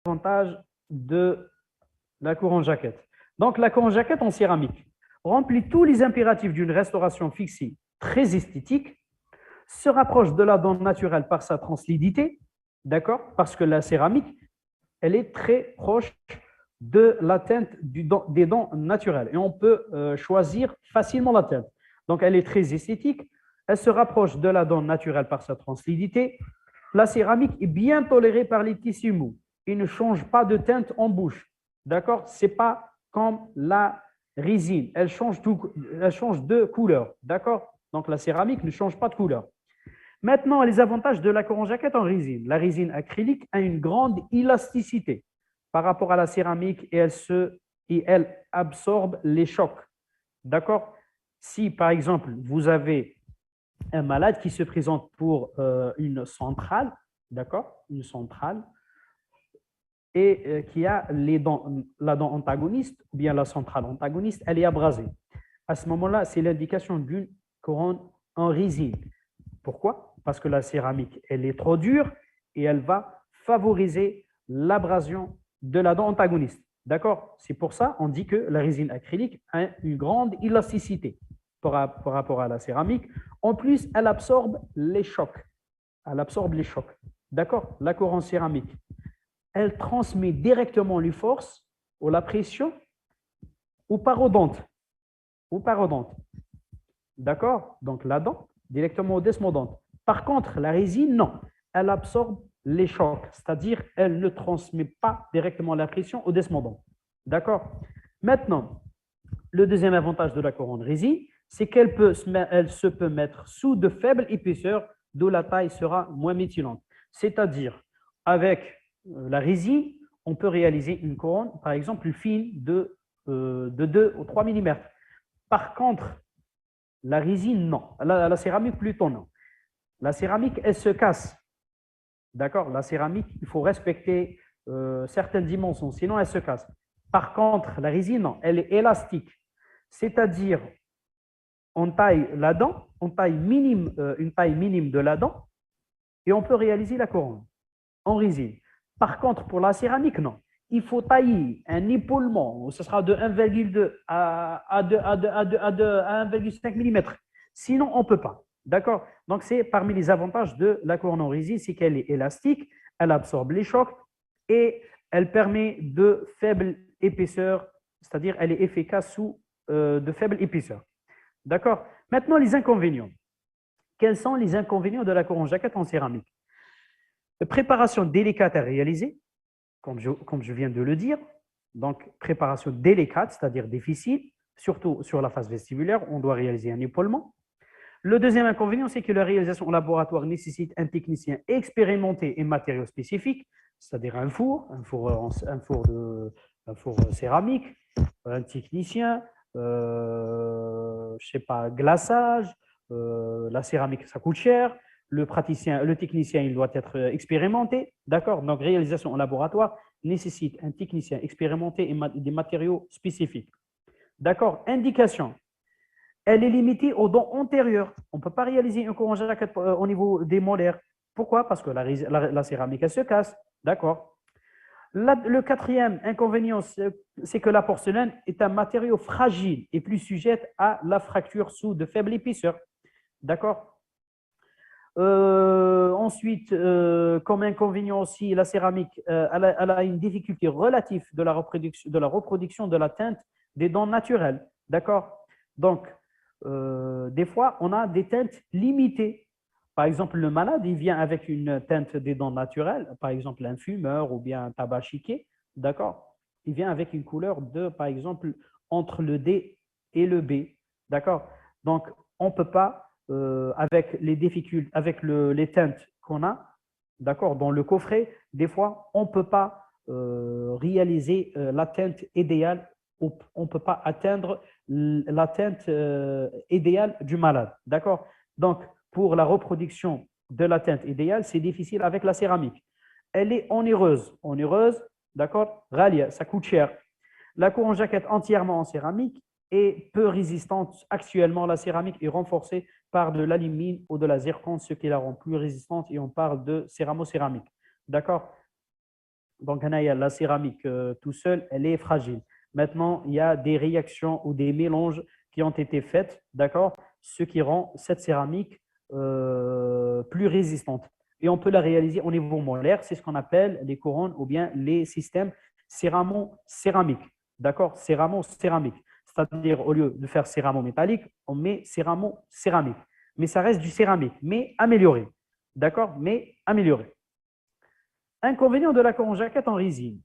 avantages de la couronne jaquette. Donc, la couronne jaquette en céramique remplit tous les impératifs d'une restauration fixée très esthétique, se rapproche de la dent naturelle par sa translidité, d'accord? Parce que la céramique, elle est très proche de la teinte des dents naturelles et on peut choisir facilement la teinte. Donc, elle est très esthétique, elle se rapproche de la dent naturelle par sa translidité. La céramique est bien tolérée par les tissus mous. Il ne change pas de teinte en bouche. D'accord? Ce n'est pas comme la résine. Elle change de couleur. D'accord? Donc, la céramique ne change pas de couleur. Maintenant, les avantages de la couronne jaquette en résine. La résine acrylique a une grande élasticité par rapport à la céramique et elle absorbe les chocs. D'accord? Si, par exemple, vous avez un malade qui se présente pour une centrale, d'accord, une centrale, et qui a la dent antagoniste, ou bien la centrale antagoniste, elle est abrasée. À ce moment-là, c'est l'indication d'une couronne en résine. Pourquoi? Parce que la céramique, elle est trop dure et elle va favoriser l'abrasion de la dent antagoniste. D'accord? C'est pour ça qu'on dit que la résine acrylique a une grande élasticité par rapport à la céramique. En plus, elle absorbe les chocs. Elle absorbe les chocs. D'accord? La couronne céramique, elle transmet directement les forces ou la pression aux parodontes. D'accord? Donc la dent, directement aux desmodantes. Par contre, la résine, non. Elle absorbe les chocs, c'est-à-dire elle ne transmet pas directement la pression aux desmodantes. D'accord? Maintenant, le deuxième avantage de la couronne résine, c'est elle se peut mettre sous de faibles épaisseurs, d'où la taille sera moins mutilante. C'est-à-dire, avec la résine, on peut réaliser une couronne, par exemple, plus fine de 2 ou 3 mm. Par contre, la résine, non. La céramique, plutôt, non. La céramique, elle se casse. D'accord? La céramique, il faut respecter certaines dimensions, sinon elle se casse. Par contre, la résine, non, elle est élastique. C'est-à-dire, on taille la dent, on taille une taille minime de la dent, et on peut réaliser la couronne en résine. Par contre, pour la céramique, non. Il faut tailler un épaulement, ce sera de 1,2 à 1,5 mm. Sinon, on ne peut pas. D'accord? Donc, c'est parmi les avantages de la couronne en résine, c'est qu'elle est élastique, elle absorbe les chocs et elle permet de faible épaisseur, c'est-à-dire elle est efficace sous de faible épaisseur. D'accord? Maintenant, les inconvénients. Quels sont les inconvénients de la couronne jaquette en céramique? Préparation délicate à réaliser, comme je viens de le dire. Donc, préparation délicate, c'est-à-dire difficile, surtout sur la face vestibulaire, on doit réaliser un épaulement. Le deuxième inconvénient, c'est que la réalisation au laboratoire nécessite un technicien expérimenté et matériaux spécifiques, c'est-à-dire un four céramique, un technicien, je ne sais pas, glaçage, la céramique, ça coûte cher, le technicien, il doit être expérimenté, d'accord? Donc, réalisation en laboratoire nécessite un technicien expérimenté et des matériaux spécifiques. D'accord? Indication. Elle est limitée aux dents antérieures. On ne peut pas réaliser une couronne jaquette au niveau des molaires. Pourquoi? Parce que la céramique, elle se casse. D'accord? Le quatrième inconvénient, c'est que la porcelaine est un matériau fragile et plus sujette à la fracture sous de faibles épaisseurs. D'accord? Ensuite, comme inconvénient aussi, la céramique, elle a une difficulté relative de la reproduction de la teinte des dents naturelles. D'accord? Donc, des fois, on a des teintes limitées. Par exemple, le malade, il vient avec une teinte des dents naturelles, par exemple un fumeur ou bien un tabachiqué, d'accord? Il vient avec une couleur de, par exemple, entre le D et le B, d'accord? Donc, on ne peut pas, avec les difficultés, avec les teintes qu'on a, d'accord, dans le coffret, des fois, on ne peut pas réaliser la teinte idéale, on ne peut pas atteindre la teinte idéale du malade, d'accord? Donc, pour la reproduction de la teinte idéale, c'est difficile avec la céramique. Elle est onéreuse, d'accord? Ralia, ça coûte cher. La couronne jaquette entièrement en céramique est peu résistante. Actuellement, la céramique est renforcée par de l'alumine ou de la zircone, ce qui la rend plus résistante, et on parle de céramo-céramique. D'accord? Donc, la céramique tout seul, elle est fragile. Maintenant, il y a des réactions ou des mélanges qui ont été faits, d'accord, ce qui rend cette céramique plus résistante. Et on peut la réaliser au niveau molaire, c'est ce qu'on appelle les couronnes ou bien les systèmes céramo-céramiques, d'accord, céramo-céramique. C'est-à-dire, au lieu de faire céramo-métallique, on met céramo-céramique. Mais ça reste du céramique, mais amélioré, d'accord, mais amélioré. Inconvénient de la coron jaquette en résine.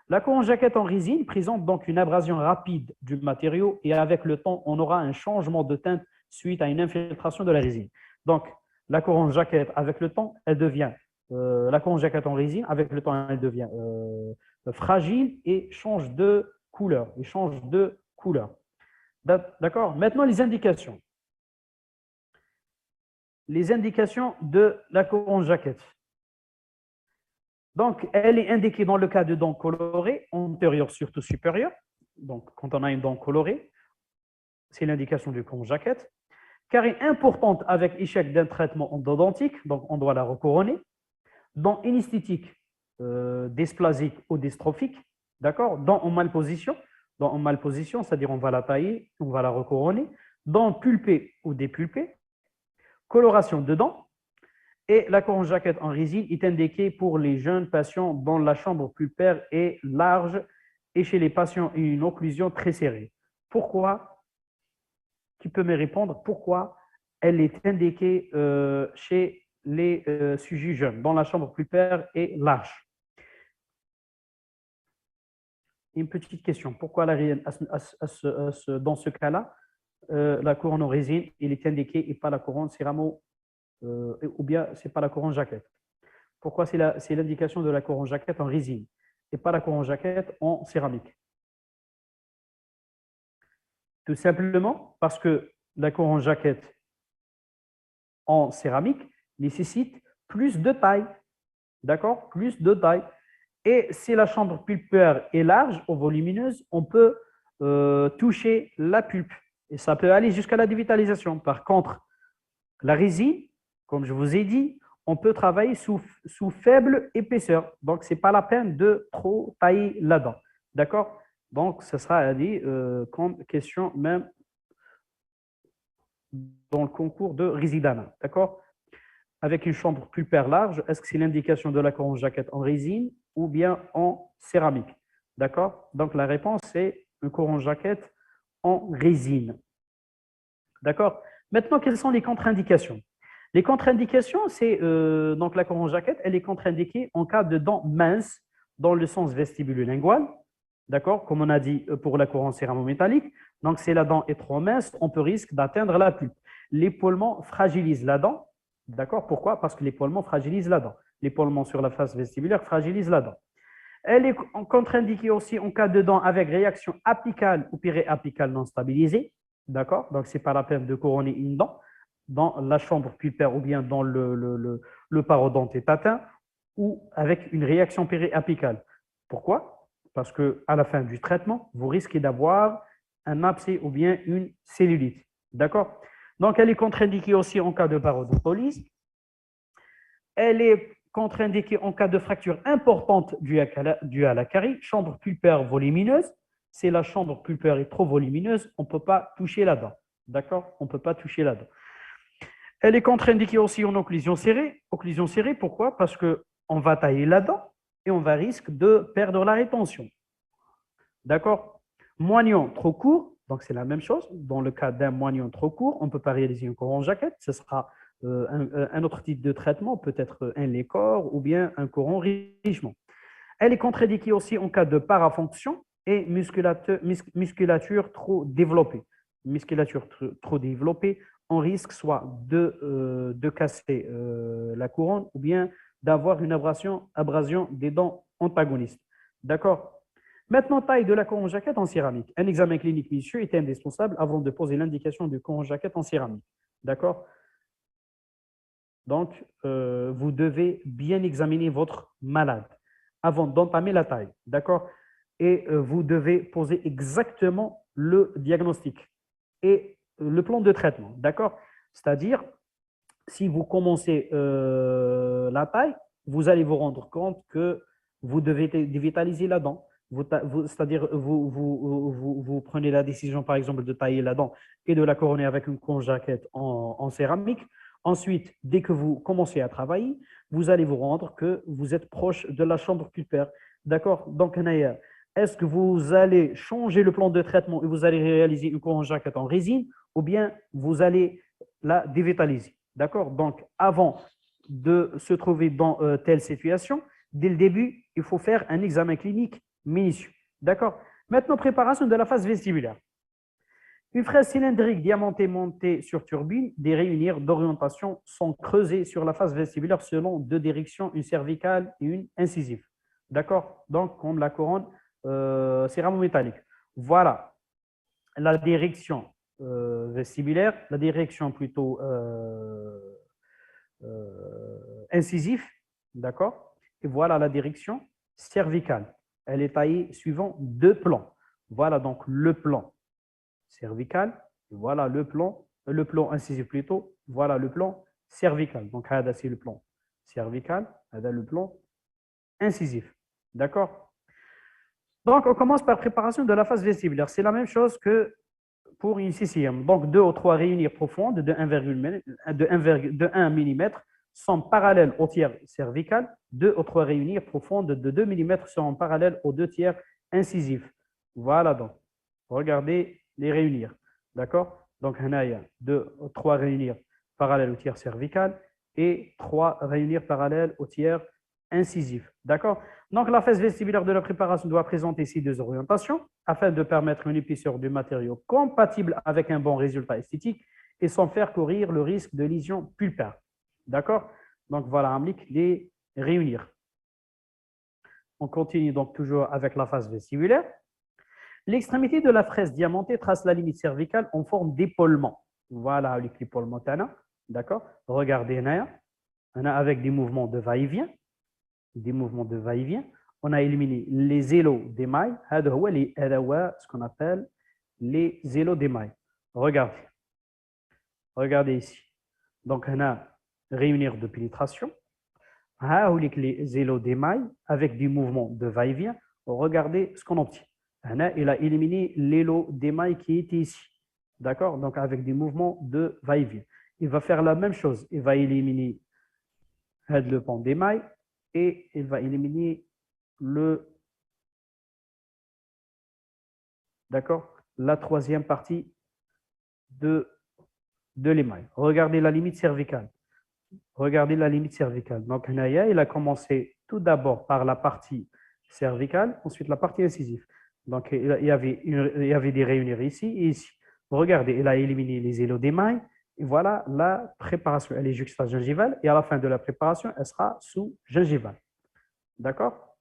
La coron jaquette en résine présente donc une abrasion rapide du matériau et avec le temps, on aura un changement de teinte suite à une infiltration de la résine. Donc, la coron jaquette, avec le temps, elle devient, la coron jaquette en résine, avec le temps, elle devient fragile et change de couleur. Et change de couleur. D'accord. Maintenant, les indications. Les indications de la coron jaquette. Donc, elle est indiquée dans le cas de dents colorées, antérieures surtout supérieures. Donc, quand on a une dent colorée, c'est l'indication du coron jaquette. Carie importante avec échec d'un traitement endodontique, donc on doit la recouronner. Dent inesthétique, dysplasique ou dystrophique, d'accord. Dent en malposition, c'est-à-dire on va la tailler, on va la recouronner. Dent pulpée ou dépulpée, coloration de dents. Et la coron jaquette en résine est indiquée pour les jeunes patients dont la chambre pulpaire est large et chez les patients une occlusion très serrée. Pourquoi? Qui peut me répondre? Pourquoi elle est indiquée chez les sujets jeunes dont la chambre pulpaire est large? Une petite question. Pourquoi dans ce cas-là, la couronne en résine, elle est indiquée et pas la couronne céramo ou bien c'est pas la couronne jaquette? Pourquoi c'est l'indication de la couronne jaquette en résine et pas la couronne jaquette en céramique? Tout simplement parce que la couronne jaquette en céramique nécessite plus de taille. D'accord? Plus de taille. Et si la chambre pulpaire est large ou volumineuse, on peut toucher la pulpe. Et ça peut aller jusqu'à la dévitalisation. Par contre, la résine, comme je vous ai dit, on peut travailler sous faible épaisseur. Donc, ce n'est pas la peine de trop tailler la dent. D'accord? Donc, ce sera dit comme question même dans le concours de Résidana. D'accord? Avec une chambre pulpaire large, est-ce que c'est l'indication de la couronne jaquette en résine ou bien en céramique? D'accord? Donc, la réponse est une couronne jaquette en résine. D'accord? Maintenant, quelles sont les contre-indications? Les contre-indications, c'est donc la couronne jaquette, elle est contre-indiquée en cas de dents minces dans le sens vestibulo-lingual. D'accord? Comme on a dit pour la couronne céramo-métallique. Donc, si la dent est trop mince, on peut risquer d'atteindre la pulpe. L'épaulement fragilise la dent. D'accord? Pourquoi? Parce que l'épaulement fragilise la dent. L'épaulement sur la face vestibulaire fragilise la dent. Elle est contre-indiquée aussi en cas de dents avec réaction apicale ou périapicale non stabilisée. D'accord? Donc, ce n'est pas la peine de couronner une dent dans la chambre pulpaire ou bien dans le parodontite atteint ou avec une réaction périapicale. Pourquoi? Parce qu'à la fin du traitement, vous risquez d'avoir un abcès ou bien une cellulite. D'accord? Donc, elle est contre-indiquée aussi en cas de parodontolyse. Elle est contre-indiquée en cas de fracture importante due à la carie. Chambre pulpaire volumineuse. Si la chambre pulpaire est trop volumineuse, on ne peut pas toucher la dent. D'accord? On ne peut pas toucher la dent. Elle est contre-indiquée aussi en occlusion serrée. Occlusion serrée, pourquoi? Parce qu'on va tailler la dent et on va risquer de perdre la rétention. D'accord? Moignon trop court, donc c'est la même chose. Dans le cas d'un moignon trop court, on ne peut pas réaliser une couronne jaquette. Ce sera un autre type de traitement, peut-être un lécor ou bien un couronne richement. Elle est contre-indiquée aussi en cas de parafonction et musculature trop développée. Musculature trop développée, on risque soit de casser la couronne ou bien d'avoir une abrasion des dents antagonistes. D'accord? Maintenant, taille de la couronne jaquette en céramique. Un examen clinique minutieux est indispensable avant de poser l'indication de couronne jaquette en céramique. D'accord? Donc, vous devez bien examiner votre malade avant d'entamer la taille. D'accord? Et vous devez poser exactement le diagnostic et le plan de traitement. D'accord? C'est-à-dire, si vous commencez la taille, vous allez vous rendre compte que vous devez dévitaliser la dent. C'est-à-dire, vous prenez la décision, par exemple, de tailler la dent et de la couronner avec une conjaquette en céramique. Ensuite, dès que vous commencez à travailler, vous allez vous rendre que vous êtes proche de la chambre pulpaire. D'accord? Donc, Naya, est-ce que vous allez changer le plan de traitement et vous allez réaliser une conjaquette en résine ou bien vous allez la dévitaliser? D'accord? Donc, avant de se trouver dans telle situation, dès le début, il faut faire un examen clinique minutieux. D'accord? Maintenant, préparation de la phase vestibulaire. Une fraise cylindrique diamantée montée sur turbine, des réunions d'orientation sont creusées sur la face vestibulaire selon deux directions, une cervicale et une incisive. D'accord? Donc, comme la couronne céramo-métallique. Voilà la direction vestibulaire, la direction plutôt incisive. D'accord? Et voilà la direction cervicale. Elle est taillée suivant deux plans. Voilà donc le plan cervical. Voilà le plan incisif plutôt. Voilà le plan cervical. Donc, c'est le plan cervical, le plan incisif. D'accord? Donc, on commence par préparation de la face vestibulaire. C'est la même chose que pour une CCM. Donc, deux ou trois réunions profondes de 1 mm sont parallèles au tiers cervical. Deux ou trois réunions profondes de 2 mm sont parallèles aux deux tiers incisifs. Voilà donc. Regardez les réunir. D'accord? Donc, il y a deux ou trois réunions parallèles au tiers cervical et trois réunions parallèles au tiers incisif. D'accord? Donc, la phase vestibulaire de la préparation doit présenter ces deux orientations afin de permettre une épaisseur du matériau compatible avec un bon résultat esthétique et sans faire courir le risque de lésion pulpaire. D'accord? Donc, voilà, Amlik, les réunir. On continue donc toujours avec la phase vestibulaire. L'extrémité de la fraise diamantée trace la limite cervicale en forme d'épaulement. Voilà l'épaulement. D'accord? Regardez, avec des mouvements de va-et-vient. Des mouvements de va-et-vient. On a éliminé les élos d'émail. Ce qu'on appelle les élos d'émail. Regardez. Regardez ici. Donc, on a réunir de pénétration. Les élos d'émail avec des mouvements de va-et-vient. Regardez ce qu'on obtient. Il a éliminé l'élo d'émail qui était ici. D'accord? Donc, avec des mouvements de va-et-vient. Il va faire la même chose. Il va éliminer le pan d'émail et il va éliminer la troisième partie de l'émail. Regardez la limite cervicale. Regardez la limite cervicale. Donc, il a commencé tout d'abord par la partie cervicale, ensuite la partie incisive. Donc, il y avait des réunions ici et ici. Regardez, il a éliminé les élos d'émail. Et voilà la préparation. Elle est juxta-gingivale et à la fin de la préparation, elle sera sous-gingivale. D'accord?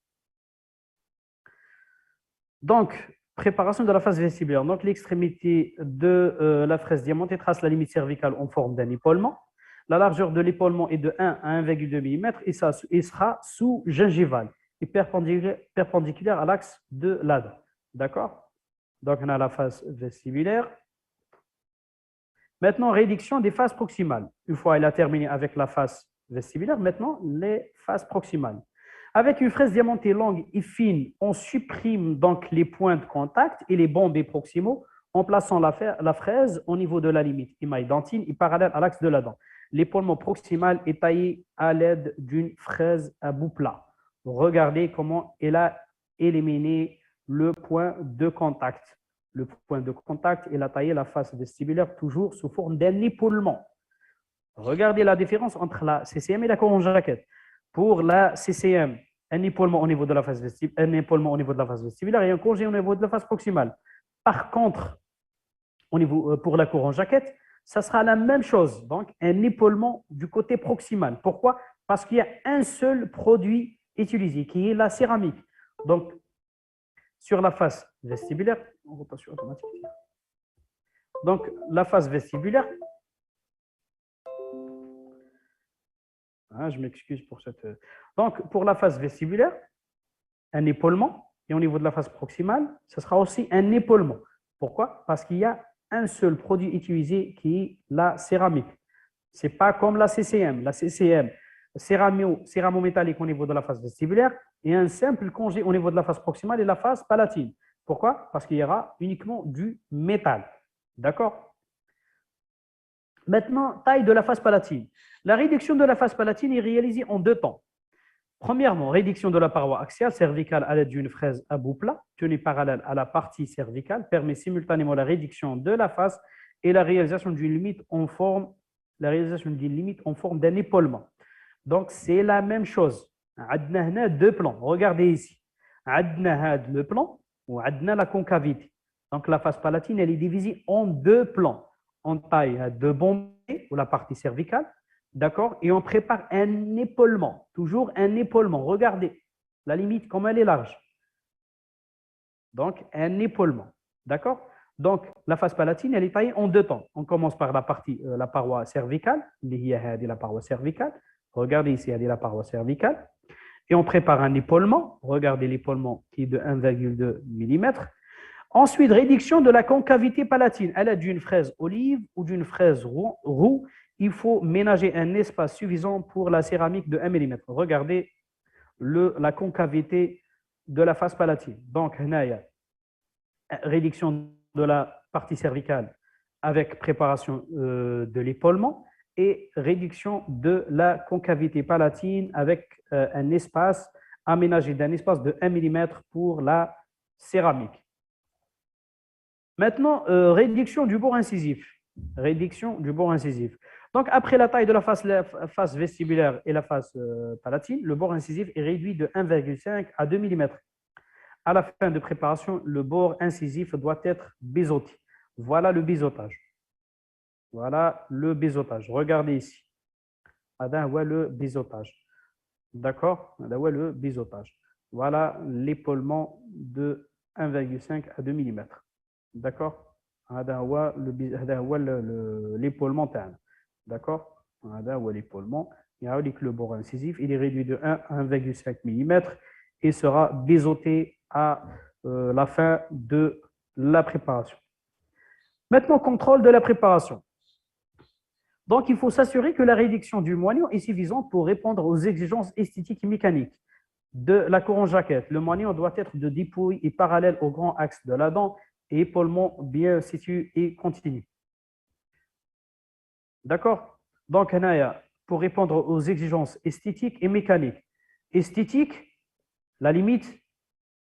Donc, préparation de la face vestibulaire. Donc, l'extrémité de la fraise diamantée trace la limite cervicale en forme d'un épaulement. La largeur de l'épaulement est de 1 à 1,2 mm et ça sera sous-gingival et perpendiculaire à l'axe de l'âne. D'accord? Donc, on a la face vestibulaire. Maintenant, réduction des faces proximales. Une fois elle a terminé avec la face vestibulaire, maintenant, les faces proximales. Avec une fraise diamantée longue et fine, on supprime donc les points de contact et les bombés proximaux en plaçant la fraise au niveau de la limite émail dentine et parallèle à l'axe de la dent. L'épaulement proximal est taillé à l'aide d'une fraise à bout plat. Regardez comment elle a éliminé le point de contact. Le point de contact, elle a taillé la face vestibulaire toujours sous forme d'un épaulement. Regardez la différence entre la CCM et la conjaquette. Pour la CCM, un épaulement au niveau de la face vestibulaire, un épaulement au niveau de la face vestibulaire et un congé au niveau de la face proximale. Par contre, pour la conjaquette, ça sera la même chose, donc un épaulement du côté proximal. Pourquoi? Parce qu'il y a un seul produit utilisé, qui est la céramique. Donc, sur la face vestibulaire, rotation automatique. Donc, la face vestibulaire, je m'excuse pour cette... Donc, pour la face vestibulaire, un épaulement, et au niveau de la face proximale, ce sera aussi un épaulement. Pourquoi? Parce qu'il y a un seul produit utilisé qui est la céramique. Ce n'est pas comme la CCM. La CCM, céramo-métallique au niveau de la face vestibulaire et un simple congé au niveau de la face proximale et la face palatine. Pourquoi? Parce qu'il y aura uniquement du métal. D'accord? Maintenant, taille de la face palatine. La réduction de la face palatine est réalisée en deux temps. Premièrement, réduction de la paroi axiale cervicale à l'aide d'une fraise à bout plat tenue parallèle à la partie cervicale permet simultanément la réduction de la face et la réalisation d'une limite en forme d'un épaulement. Donc, c'est la même chose. On a deux plans. Regardez ici. On a le plan ou on a la concavité. Donc, la face palatine, elle est divisée en deux plans. On taille de bombée ou la partie cervicale. D'accord? Et on prépare un épaulement. Toujours un épaulement. Regardez la limite, comme elle est large. Donc, un épaulement. D'accord? Donc, la face palatine, elle est taillée en deux temps. On commence par la paroi cervicale. La paroi cervicale. Regardez ici, il y a la paroi cervicale. Et on prépare un épaulement. Regardez l'épaulement qui est de 1,2 mm. Ensuite, réduction de la concavité palatine. Elle est d'une fraise olive ou d'une fraise roux. Il faut ménager un espace suffisant pour la céramique de 1 mm. Regardez la concavité de la face palatine. Donc, il y a réduction de la partie cervicale avec préparation de l'épaulement et réduction de la concavité palatine avec un espace aménagé d'un espace de 1 mm pour la céramique. Maintenant, réduction du bord incisif. Réduction du bord incisif. Donc, après la taille de la face vestibulaire et la face palatine, le bord incisif est réduit de 1,5 à 2 mm. À la fin de préparation, le bord incisif doit être biseauté. Voilà le biseautage. Voilà le biseautage. Regardez ici. Voilà le biseautage. D'accord? Voilà le biseautage. Voilà l'épaulement de 1,5 à 2 mm. D'accord? L'épaulement. D'accord? Voilà l'épaulement. Il y a le bord incisif. Il est réduit de 1 à 1,5 mm et sera biseauté à la fin de la préparation. Maintenant, contrôle de la préparation. Donc, il faut s'assurer que la réduction du moignon est suffisante pour répondre aux exigences esthétiques et mécaniques de la couronne jaquette. Le moignon doit être de dépouille et parallèle au grand axe de la dent et épaulement bien situé et continu. D'accord? Donc, pour répondre aux exigences esthétiques et mécaniques. Esthétique, la limite,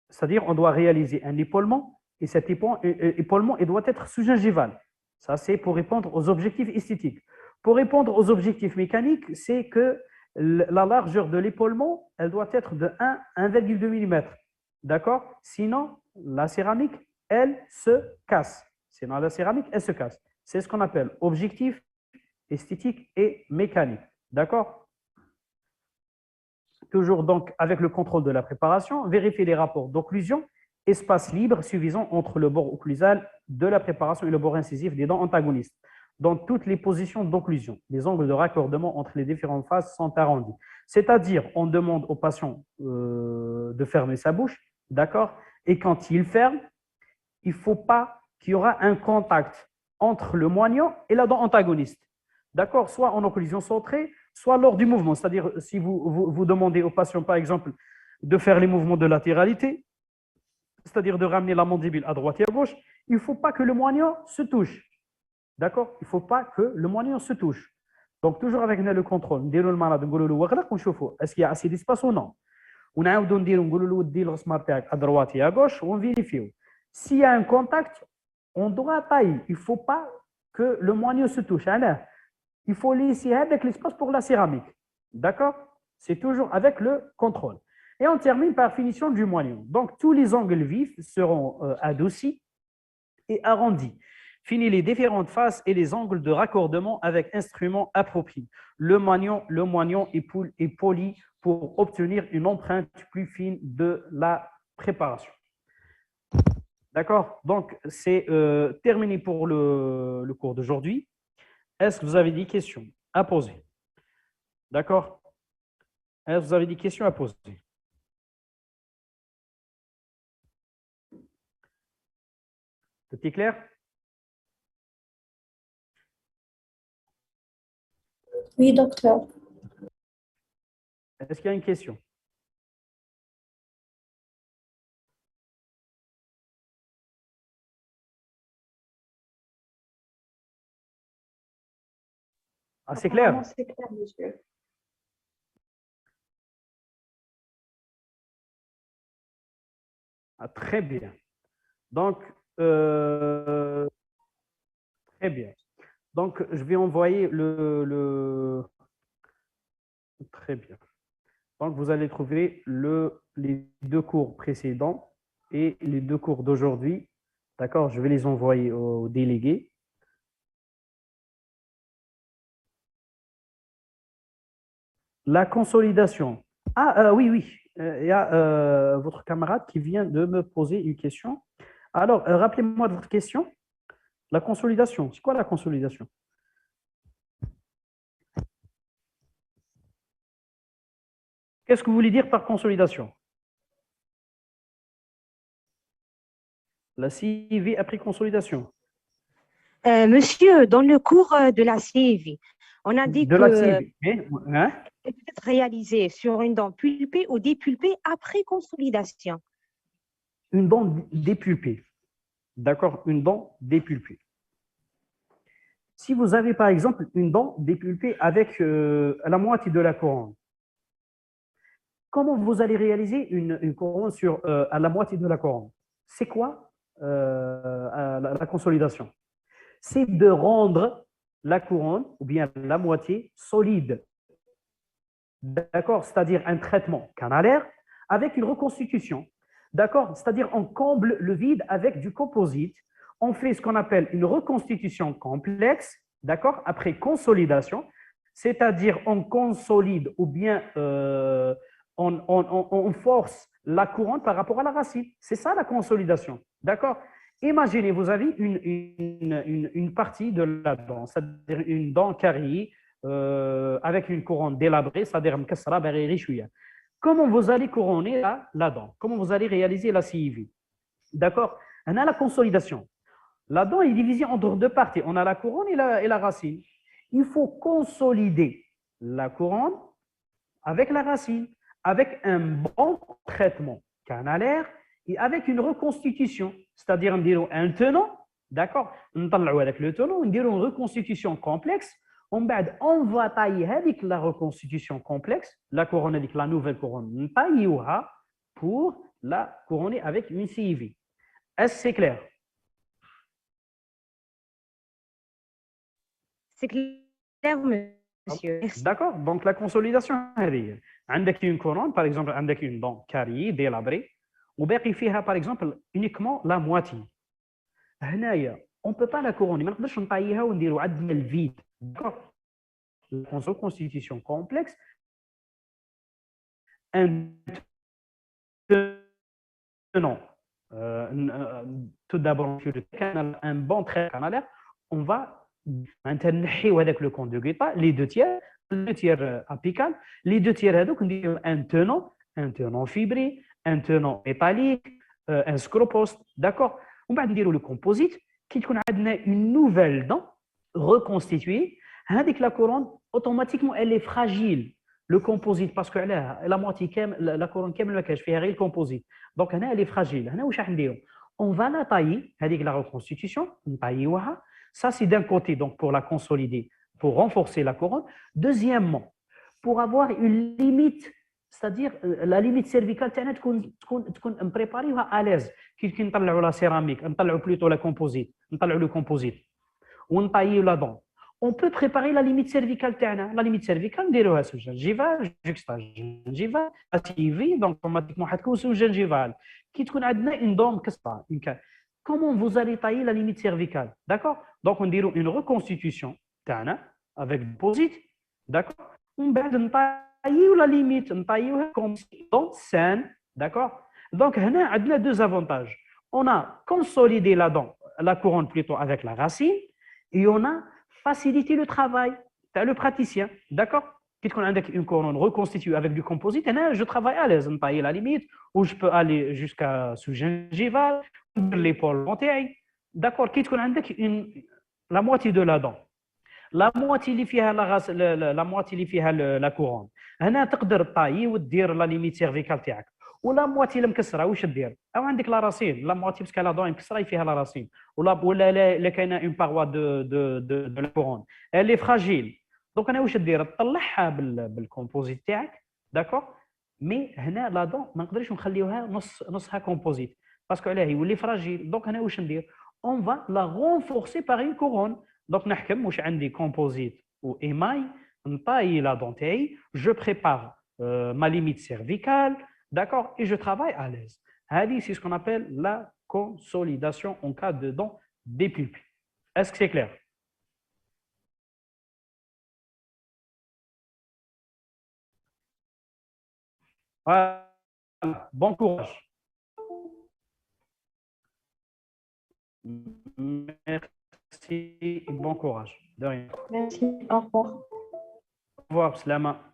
c'est-à-dire on doit réaliser un épaulement et cet épaulement il doit être sous-gingival. Ça, c'est pour répondre aux objectifs esthétiques. Pour répondre aux objectifs mécaniques, c'est que la largeur de l'épaulement, elle doit être de 1 à 1,2 mm. D'accord? Sinon, la céramique, elle se casse. Sinon, la céramique, elle se casse. C'est ce qu'on appelle objectif esthétique et mécanique. D'accord? Toujours donc avec le contrôle de la préparation, vérifier les rapports d'occlusion, espace libre suffisant entre le bord occlusal de la préparation et le bord incisif des dents antagonistes. Dans toutes les positions d'occlusion, les angles de raccordement entre les différentes faces sont arrondis. C'est-à-dire, on demande au patient de fermer sa bouche, d'accord? Et quand il ferme, il ne faut pas qu'il y aura un contact entre le moignon et la dent antagoniste. D'accord? Soit en occlusion centrée, soit lors du mouvement. C'est-à-dire, si vous demandez au patient, par exemple, de faire les mouvements de latéralité, c'est-à-dire de ramener la mandibule à droite et à gauche, il ne faut pas que le moignon se touche. D'accord? Il ne faut pas que le moignon se touche. Donc, toujours avec le contrôle, est-ce qu'il y a assez d'espace ou non? On a à droite et à gauche, on vérifie. S'il y a un contact, on doit tailler. Il ne faut pas que le moignon se touche. Il faut laisser avec l'espace pour la céramique. D'accord? C'est toujours avec le contrôle. Et on termine par finition du moignon. Donc, tous les angles vifs seront adoucis et arrondis. Fini les différentes faces et les angles de raccordement avec instruments appropriés. Le moignon est poli pour obtenir une empreinte plus fine de la préparation. D'accord? Donc, c'est terminé pour le cours d'aujourd'hui. Est-ce que vous avez des questions à poser? D'accord? Est-ce que vous avez des questions à poser? Tout est clair? Oui, docteur. Est-ce qu'il y a une question? Ah, c'est Apparemment, clair? c'est clair, monsieur. Ah, très bien. Donc, très bien. Donc, je vais envoyer Très bien. Donc, vous allez trouver les deux cours précédents et les deux cours d'aujourd'hui. D'accord? Je vais les envoyer aux délégués. La consolidation. Ah, oui, oui. Il y a votre camarade qui vient de me poser une question. Alors, rappelez-moi de votre question. La consolidation. C'est quoi la consolidation? Qu'est-ce que vous voulez dire par consolidation? La CIV après consolidation. Monsieur, dans le cours de la CIV, on a dit De la que CIV. Hein? peut être réalisé sur une dent pulpée ou dépulpée après consolidation. Une dent dépulpée. D'accord? Une dent dépulpée. Si vous avez par exemple une dent dépulpée avec la moitié de la couronne, comment vous allez réaliser une couronne à la moitié de la couronne? C'est quoi la consolidation? C'est de rendre la couronne ou bien la moitié solide. D'accord? C'est-à-dire un traitement canalaire avec une reconstitution. D'accord? C'est-à-dire on comble le vide avec du composite. On fait ce qu'on appelle une reconstitution complexe, d'accord? Après consolidation, c'est-à-dire on consolide ou bien on force la couronne par rapport à la racine. C'est ça la consolidation, d'accord? Imaginez, vous avez une partie de la dent, c'est-à-dire une dent carrée avec une couronne délabrée, c'est-à-dire مكسرة باغي شوية. Comment vous allez couronner la dent? Comment vous allez réaliser la CIV? D'accord? On a la consolidation. La dent est divisée en deux parties. On a la couronne et la racine. Il faut consolider la couronne avec la racine, avec un bon traitement canalaire et avec une reconstitution. C'est-à-dire, un tenant, d'accord? Avec le tenant, on une reconstitution complexe. On va tailler avec la reconstitution complexe, la couronne avec la nouvelle couronne, pour la couronner avec une CIV. Est-ce que c'est clair? C'est clair, monsieur. Merci. D'accord? Donc, la consolidation, هذه عندك une couronne, par exemple, عندك une dent carrée, délabrée, وباقي فيها, par exemple, uniquement la moitié. هنايا, on ne peut pas la couronner, ما نقدرش نطيها ونديروا عندنا الفيد. D'accord? La reconstitution complexe, un tenant, tout d'abord, un bon trait canalaire, on va نحيو هذاك le conducteur, les deux tiers apical, les deux tiers هذوك نديروا un tenant fibré, un tenant métallique, un scropost, d'accord? ومن بعد نديروا le composite كي تكون عندنا une nouvelle dent reconstituée, هذيك la couronne automatiquement elle est fragile. Le composite parce que la moitié la couronne كامل ما كاش فيها غير الكومبوزيت. دونك هنا elle est fragile. هنا واش راح نديروا؟ On va la tailler, هذيك la reconstitution, نطيوها. Ça, c'est d'un côté, donc pour la consolider, pour renforcer la couronne. Deuxièmement, pour avoir une limite, c'est-à-dire la limite cervicale تكون مبريباريوها à l'aise. كي نطلعوا la céramique, نطلعوا plutôt la composite, نطلعوا le composite ونطيو la dent. On peut préparer la limite cervicale تاعنا. La limite cervicale نديروها سو جنجيفال, جنجيفال, CIV, donc automatiquement حتكون سو جنجيفال. كي تكون عندنا une dent مكسرة, comment vous allez tailler la limite cervicale, d'accord? Donc on dirait une reconstitution avec du composite, d'accord? On va tailler la limite, on taille comme dent saine, d'accord? Donc on a deux avantages. On a consolidé la dent, la couronne plutôt avec la racine, et on a facilité le travail. Tu le praticien, d'accord? Quand on a une couronne reconstituée avec du composite, je travaille à l'aise, on taille la limite, ou je peux aller jusqu'à sous-gingival, l'épaule montée. D'accord, qui te connaît la moitié de la dent. لا مواتي اللي فيها لا مواتي اللي فيها لا كورون. هنا تقدر طاي ودير لا ليميت سيرفيكال تاعك، ولا مواتي المكسره واش دير؟ او عندك لا راسين، لا مواتي باسكو لا دون مكسره فيها لا راسين، ولا كاينه اون باروا دو لا كورون اللي فراجيل. دونك انا واش دير؟ تطلعها بالكومبوزيت تاعك، داكور. مي هنا لا دون ما نقدرش نخليوها نصها كومبوزيت باسكو علاه يولي فراجيل. دونك انا واش ندير؟ اون فا لا رونفورسي باغ اون كورون. دونك نحكم واش عندي كومبوزيت و ايماي، نطاي لا دون تاعي، جو بريبار ما ليميت سيرفيكال، d'accord, et je travaille à l'aise. C'est ce qu'on appelle la consolidation en cas de dents dépulpées. Est-ce que c'est clair? Voilà. Bon courage. Merci et bon courage. De rien. Merci. Au revoir. Au revoir, Slama.